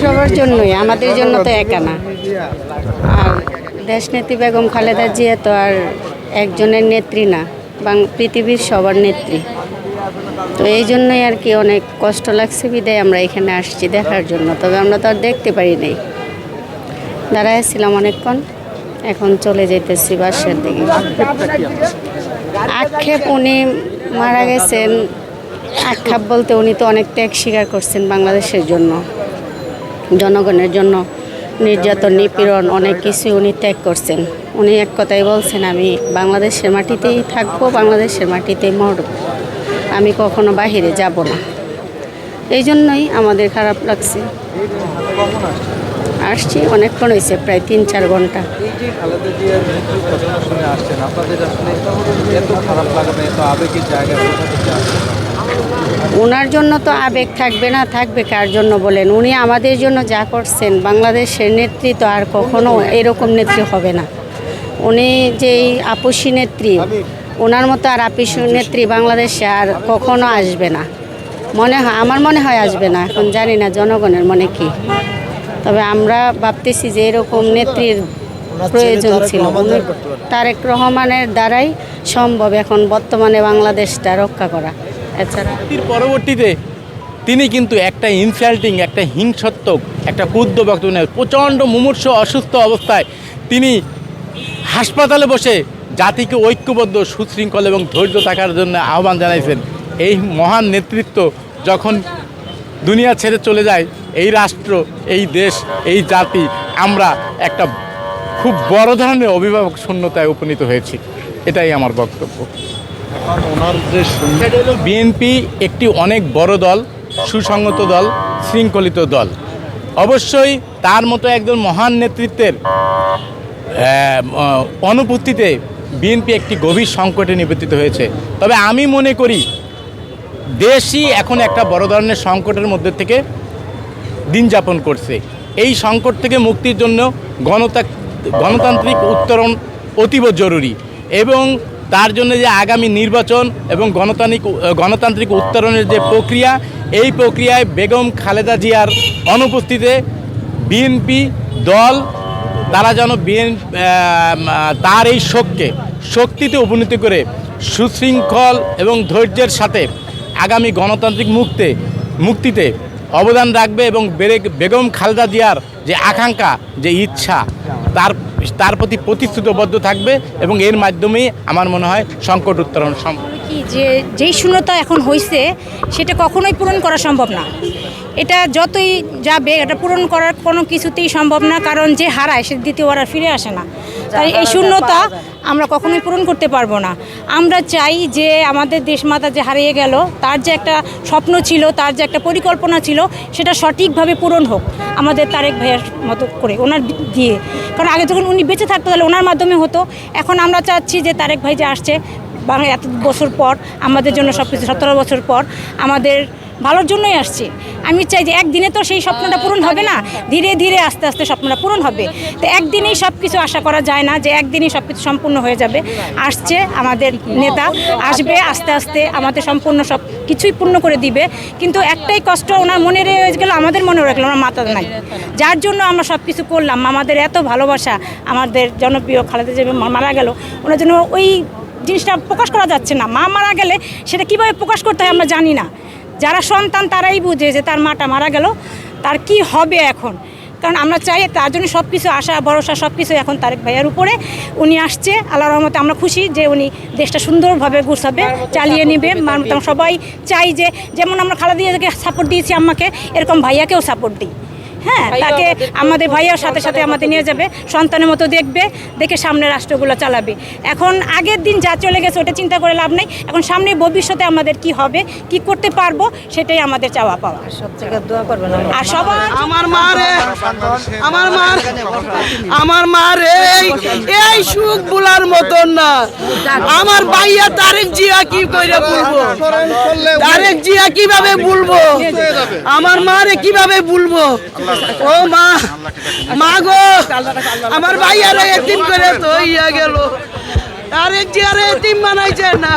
সবার জন্যই, আমাদের জন্য তো একা না। আর দেশনেত্রী বেগম খালেদা জিয়া তো আর একজনের নেত্রী না, পৃথিবীর সবার নেত্রী। তো এই জন্যই আর কি অনেক কষ্ট লাগছে, বিদায় আমরা এখানে আসছি দেখার জন্য। তবে আমরা তো আর দেখতে পারি নাই, দাঁড়াইছিলাম অনেকক্ষণ, এখন চলে যেতেছি বাসার দিকে। আক্ষেপ, উনি মারা গেছেন। আক্ষেপ বলতে উনি তো অনেক ত্যাগ স্বীকার করছেন বাংলাদেশের জন্য, জনগণের জন্য। নির্যাতন, নিপীড়ন অনেক কিছু উনি ত্যাগ করছেন। উনি এক কথাই বলছেন, আমি বাংলাদেশের মাটিতেই থাকবো, বাংলাদেশের মাটিতেই মরব, আমি কখনো বাহিরে যাব না। এই জন্যই আমাদের খারাপ লাগছে। আসছি অনেকক্ষণ হয়েছে, প্রায় 3-4 ঘন্টা। ওনার জন্য তো আবেগ থাকবে না, থাকবে কার জন্য বলেন? উনি আমাদের জন্য যা করছেন, বাংলাদেশের নেত্রী তো আর কখনো এরকম নেত্রী হবে না। উনি যেই আপসী নেত্রী, ওনার মতো আর আপসী নেত্রী বাংলাদেশে আর কখনো আসবে না, আমার মনে হয় আসবে না। এখন জানি না জনগণের মনে কি, তবে আমরা ভাবতেছি যে এরকম নেত্রীর প্রয়োজন ছিল। তারেক রহমানের দ্বারাই সম্ভব এখন বর্তমানে বাংলাদেশটা রক্ষা করা। এছাড়া পরবর্তীতে তিনি কিন্তু একটা ইনসাল্টিং, একটা হিংসাত্মক, একটা ক্ষুদ্র বক্তব্য নেন। প্রচণ্ড মুমূর্ষ অসুস্থ অবস্থায় তিনি হাসপাতালে বসে জাতিকে ঐক্যবদ্ধ, সুশৃঙ্খল এবং ধৈর্য থাকার জন্য আহ্বান জানাইছেন। এই মহান নেতৃত্ব যখন দুনিয়া ছেড়ে চলে যায়, এই রাষ্ট্র, এই দেশ, এই জাতি, আমরা একটা খুব বড় ধরনের অভিভাবক শূন্যতায় উপনীত হয়েছি। এটাই আমার বক্তব্য। বিএনপি একটি অনেক বড় দল, সুসংগত দল, শৃঙ্খলিত দল। অবশ্যই তার মতো একজন মহান নেতৃত্বের অনুপস্থিতিতে বিএনপি একটি গভীর সংকটে নিপতিত হয়েছে। তবে আমি মনে করি দেশই এখন একটা বড় ধরনের সংকটের মধ্যে থেকে দিন যাপন করছে। এই সংকট থেকে মুক্তির জন্য গণতান্ত্রিক উত্তরণ অতীব জরুরি, এবং তার জন্য যে আগামী নির্বাচন এবং গণতান্ত্রিক উত্তরণের যে প্রক্রিয়া, এই প্রক্রিয়ায় বেগম খালেদা জিয়ার অনুপস্থিতিতে বিএনপি দল তারা যেন তার এই শক্তিতে উপনীত করে সুশৃঙ্খল এবং ধৈর্যের সাথে আগামী গণতান্ত্রিক মুক্তিতে অবদান রাখবে, এবং বেগম খালেদা জিয়ার যে আকাঙ্ক্ষা, যে ইচ্ছা, তার প্রতি প্রতিশ্রুতিবদ্ধ থাকবে, এবং এর মাধ্যমেই আমার মনে হয় সংকট উত্তরণ সম্ভব। কি যেই শূন্যতা এখন হয়েছে সেটা কখনোই পূরণ করা সম্ভব না। এটা যতই যাবে, এটা পূরণ করার কোনো কিছুতেই সম্ভব না, কারণ যে হারায় সে দ্বিতীয়বার আর ফিরে আসে না। তাই এই শূন্যতা আমরা কখনোই পূরণ করতে পারবো না। আমরা চাই যে আমাদের দেশমাতা যে হারিয়ে গেল, তার যে একটা স্বপ্ন ছিল, তার যে একটা পরিকল্পনা ছিল, সেটা সঠিকভাবে পূরণ হোক আমাদের তারেক ভাইয়ের মতো করে, ওনার দিয়ে। কারণ আগে যখন উনি বেঁচে থাকতো তাহলে ওনার মাধ্যমে হতো। এখন আমরা চাচ্ছি যে তারেক ভাই যে আসছে বাংলা এত বছর পর, আমাদের জন্য সব কিছু 17 বছর পর আমাদের ভালোর জন্যই আসছে। আমি চাই যে একদিনে তো সেই স্বপ্নটা পূরণ হবে না, ধীরে ধীরে আস্তে আস্তে স্বপ্নটা পূরণ হবে। তো একদিনেই সব কিছু আশা করা যায় না যে একদিনেই সব কিছু সম্পূর্ণ হয়ে যাবে। আসছে আমাদের নেতা, আসবে আস্তে আস্তে আমাদের সম্পূর্ণ সব কিছুই পূর্ণ করে দিবে। কিন্তু একটাই কষ্ট, ওনার মনে রয়ে গেল, আমাদের মনে রাখলো, ওনার মাথা নাই, যার জন্য আমরা সব কিছু করলাম। আমাদের এত ভালোবাসা, আমাদের জনপ্রিয় খালেদা জিয়া মারা গেল, ওনার জন্য ওই জিনিসটা প্রকাশ করা যাচ্ছে না। মা মারা গেলে সেটা কীভাবে প্রকাশ করতে হয় আমরা জানি না। যারা সন্তান তারাই বুঝে যে তার মাটা মারা গেল, তার কি হবে এখন। কারণ আমরা চাই তার জন্য সব কিছু আশা ভরসা সব কিছু এখন তারেক ভাইয়ার উপরে। উনি আসছে, আল্লাহর রহমতে আমরা খুশি যে উনি দেশটা সুন্দরভাবে গুছাবে, চালিয়ে নেবে। সবাই চাই যে যেমন আমরা খালেদা জিয়াকে সাপোর্ট দিয়েছি আম্মাকে, এরকম ভাইয়াকেও সাপোর্ট দিই। হ্যাঁ, তাকে আমাদের ভাইয়ার সাথে সাথে আমাদের নিয়ে যাবে, সন্তানের মতো দেখবে, দেখে সামনে রাষ্ট্রগুলো চালাবে। এখন আগের দিন যা চলে গেছে ওটা চিন্তা করে লাভ নেই। এখন সামনে ভবিষ্যতে আমাদের কি হবে, কি করতে পারবো, সেটাই আমাদের চাওয়া পাওয়া। সব থেকে দোয়া করবেন। আর সবাই আমার মারে এই সুখ বলার মতন না। আমার ভাইয়া তারেক জিয়া কি কইরা বলবো, তারেক জিয়া কিভাবে বলবো, আমার মারে কিভাবে বলবো। ও মা গো, আমার ভাইয়ারে এতিম করে তো ইয়া গেল, তারেক জিয়ারে এতিম বানাইছে না।